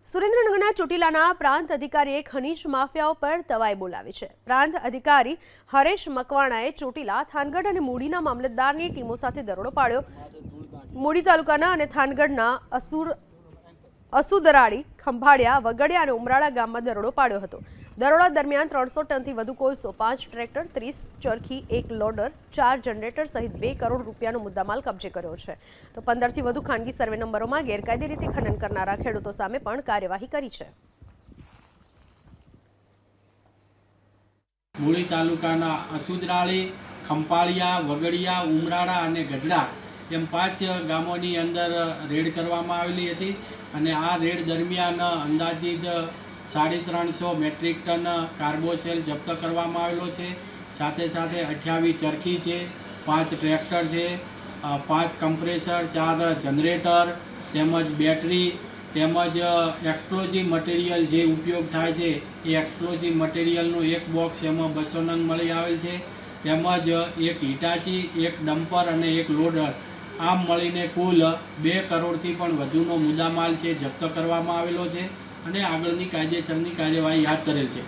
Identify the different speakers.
Speaker 1: સુરેન્દ્રનગરના ચોટીલાના પ્રાંત અધિકારીએ ખનીજ માફિયાઓ પર દવાઈ બોલાવી છે। પ્રાંત અધિકારી હરેશ મકવાણાએ ચોટીલા, થાનગઢ અને મૂડીના મામલતદારની ટીમો સાથે દરોડો પાડ્યો। મૂડી તાલુકાના અને થાનગઢના અસુદરાળી, ખંભાળિયા, વગડિયા અને ઉમરાળા ગામમાં દરોડો પાડ્યો હતો। દરોડા દરમિયાન 300 ટનથી વધુ કોલસો, 5 ટ્રેક્ટર, 30 ચરખી, 1 લોડર, 4 જનરેટર સહિત 2 કરોડ રૂપિયાનો મુદ્દામાલ કબજે કર્યો છે। તો 15થી વધુ ખાનગી સર્વે નંબરોમાં ગેરકાયદે રીતે ખનન કરનારા ખેડૂતો સામે પણ કાર્યવાહી કરી છે।
Speaker 2: મૂળી તાલુકાના અસુદરાળી, ખંભાળિયા, વગડિયા, ઉમરાળા અને ગઢડા એમ 5 ગામોની અંદર રેડ કરવામાં આવેલી હતી અને આ રેડ દરમિયાન અંદાજિત 350 મેટ્રિક ટન કાર્બોસેલ જપ્ત કરવામાં આવેલો છે। સાથે સાથે 28 ચરખી છે, 5 ટ્રેક્ટર છે, 5 કમ્પ્રેસર, 4 જનરેટર તેમજ બેટરી તેમજ એક્સપ્લોઝિવ મટીરિયલ જે ઉપયોગ થાય છે એ એક્સપ્લોઝિવ મટીરિયલનું એક બોક્સ એમાં 200 નંગ મળી આવેલ છે, તેમજ એક હિટાચી, એક ડમ્પર અને એક લોડર, આમ મળીને કુલ 2 કરોડથી પણ વધુનો મુદ્દામાલ છે જપ્ત કરવામાં આવેલો છે અને આગળની કાયદેસરની કાર્યવાહી હાથ ધરેલ છે।